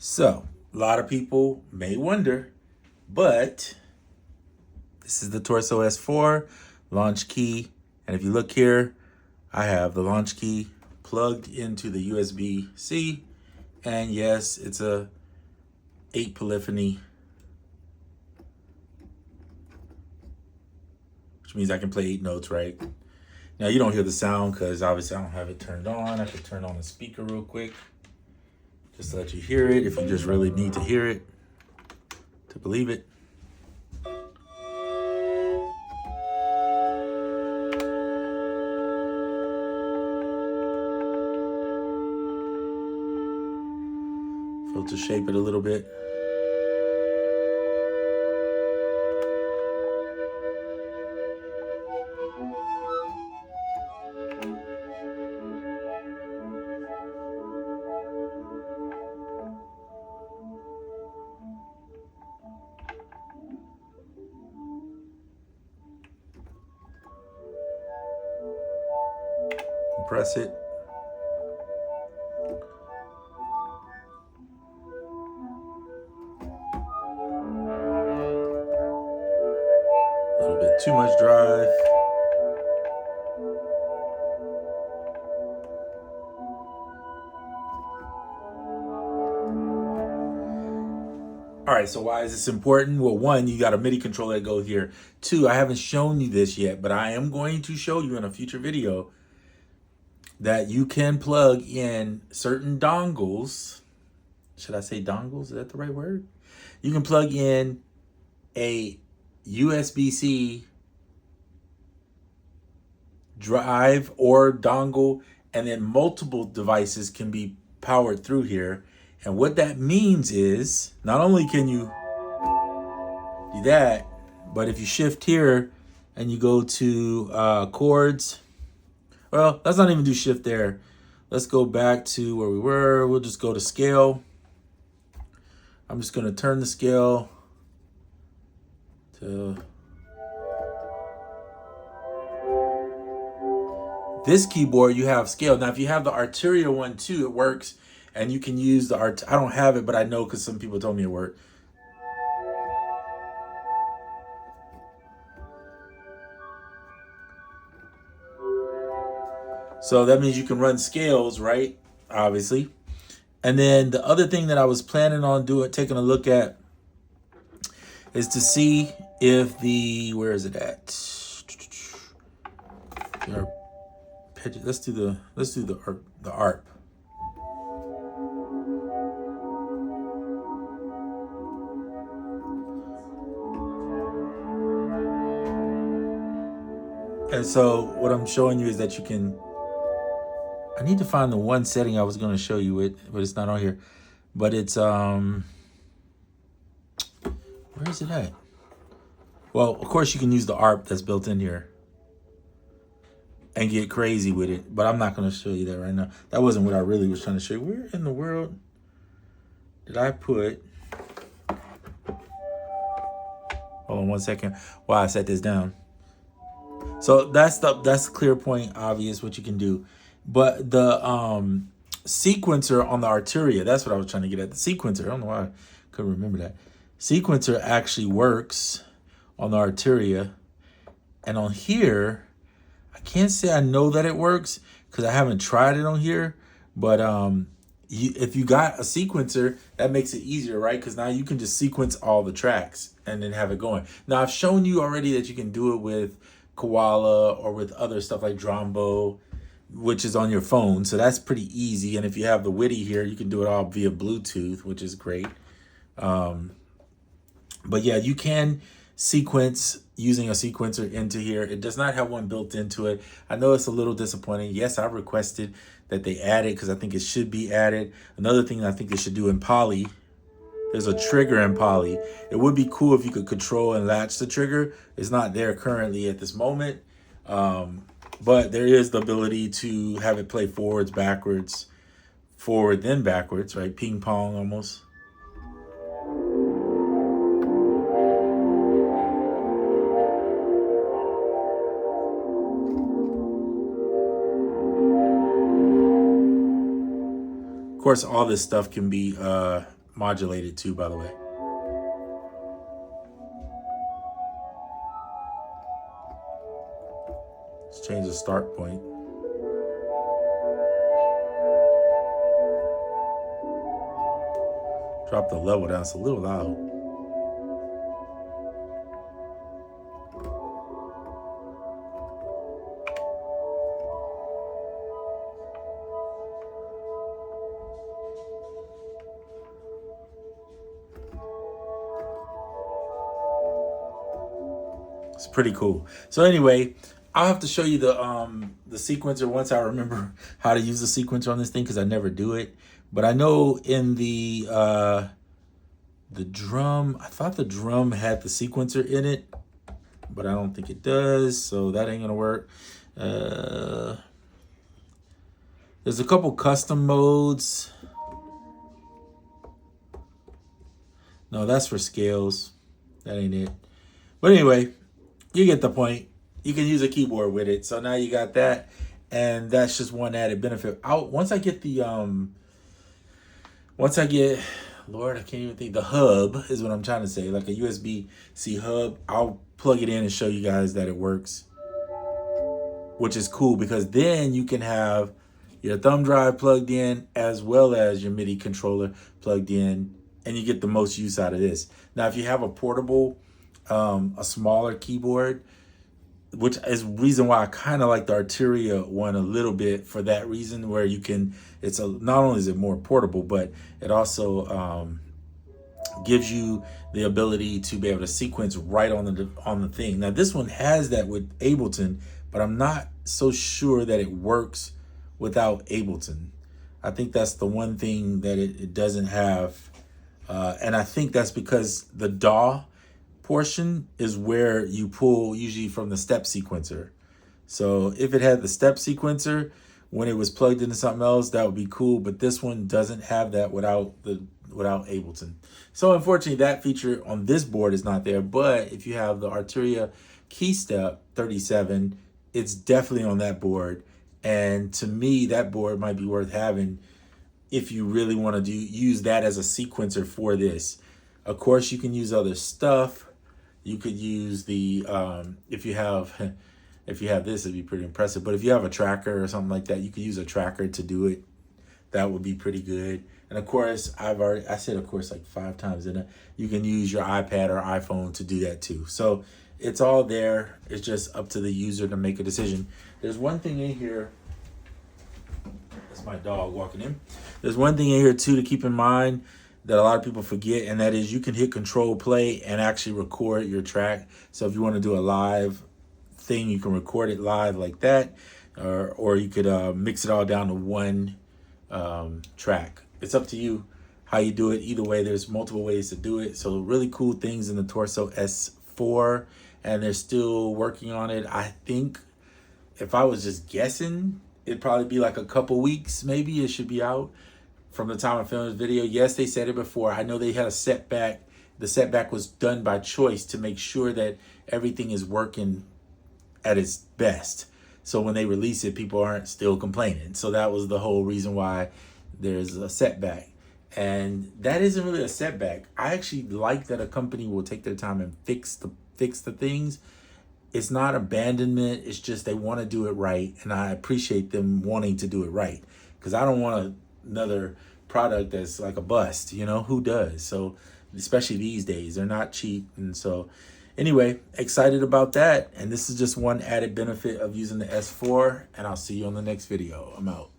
So, a lot of people may wonder, but this is the Torso S4 launch key. And if you look here, I have the launch key plugged into the USB-C. And yes, it's a 8 polyphony, which means I can play 8 notes, right? Now you don't hear the sound because obviously I don't have it turned on. I could turn on the speaker real quick just to let you hear it if you just really need to hear it to believe it. Filter shape it a little bit. Compress it. A little bit too much drive. All right, so why is this important? Well, one, you got a MIDI controller that goes here. Two, I haven't shown you this yet, but I am going to show you in a future video that you can plug in certain dongles. Should I say dongles? Is that the right word? You can plug in a USB-C drive or dongle, and then multiple devices can be powered through here. And what that means is not only can you do that, but if you shift here and you go to chords, well, let's not even do shift there. Let's go back to where we were. We'll just go to scale. I'm just going to turn the scale to this keyboard. You have scale. Now, if you have the Arturia one too, it works. And you can use the I don't have it, but I know because some people told me it worked. So that means you can run scales, right? Obviously. And then the other thing that I was planning on taking a look at is to see if where is it at? Let's do the ARP. And so what I'm showing you is that you can, I need to find the one setting I was going to show you it, but it's not on here. But it's, where is it at? Well, of course you can use the ARP that's built in here and get crazy with it, but I'm not going to show you that right now. That wasn't what I really was trying to show you. Where in the world did I put, hold on one second while I set this down. So that's the clear point, obvious what you can do. But the sequencer on the Arturia, that's what I was trying to get at. The sequencer, I don't know why I couldn't remember that. Sequencer actually works on the Arturia. And on here, I can't say I know that it works because I haven't tried it on here. But if you got a sequencer, that makes it easier, right? Because now you can just sequence all the tracks and then have it going. Now, I've shown you already that you can do it with Koala or with other stuff like Drombo, which is on your phone. So that's pretty easy. And if you have the Witty here, you can do it all via Bluetooth, which is great. But yeah, you can sequence using a sequencer into here. It does not have one built into it. I know it's a little disappointing. Yes, I requested that they add it because I think it should be added. Another thing I think they should do in Poly, there's a trigger in Poly. It would be cool if you could control and latch the trigger. It's not there currently at this moment. But there is the ability to have it play forwards, backwards, forward, then backwards, right? Ping pong almost. Of course, all this stuff can be modulated too, by the way. Let's change the start point. Drop the level down, it's a little loud. It's pretty cool. So anyway, I'll have to show you the sequencer once I remember how to use the sequencer on this thing, because I never do it. But I know in the drum, I thought the drum had the sequencer in it, but I don't think it does, so that ain't gonna work. There's a couple custom modes. No, that's for scales. That ain't it. But anyway, you get the point. You can use a keyboard with it. So now you got that, and that's just one added benefit. Once I get the Lord, I can't even think. The hub is what I'm trying to say, like a USB-C hub. I'll plug it in and show you guys that it works, which is cool, because then you can have your thumb drive plugged in as well as your MIDI controller plugged in, and you get the most use out of this. Now, if you have a portable, a smaller keyboard, which is reason why I kind of like the Arturia one a little bit, for that reason, where you can, not only is it more portable, but it also gives you the ability to be able to sequence right on the thing. Now this one has that with Ableton, but I'm not so sure that it works without Ableton. I think that's the one thing that it doesn't have, and I think that's because the DAW portion is where you pull usually from the step sequencer. So if it had the step sequencer when it was plugged into something else, that would be cool. But this one doesn't have that without Ableton. So unfortunately, that feature on this board is not there. But if you have the Arturia KeyStep 37, it's definitely on that board. And to me, that board might be worth having if you really want to use that as a sequencer for this. Of course, you can use other stuff. You could use the if you have this, it'd be pretty impressive. But if you have a tracker or something like that, you could use a tracker to do it. That would be pretty good. And of course, I said of course like 5 times in it. You can use your iPad or iPhone to do that too. So it's all there. It's just up to the user to make a decision. There's one thing in here. That's my dog walking in. There's one thing in here too to keep in mind that a lot of people forget, and that is you can hit Control Play and actually record your track. So if you want to do a live thing, you can record it live like that, or you could mix it all down to one track. It's up to you how you do it. Either way, there's multiple ways to do it. So really cool things in the Torso S4, and they're still working on it. I think if I was just guessing, it'd probably be like a couple weeks, maybe it should be out from the time I filmed this video. Yes, they said it before. I know they had a setback. The setback was done by choice to make sure that everything is working at its best. So when they release it, people aren't still complaining. So that was the whole reason why there's a setback. And that isn't really a setback. I actually like that a company will take their time and fix the things. It's not abandonment. It's just they want to do it right. And I appreciate them wanting to do it right, because I don't want another product that's like a bust, who does? So especially these days, they're not cheap. And so anyway, excited about that. And this is just one added benefit of using the S4, and I'll see you on the next video. I'm out.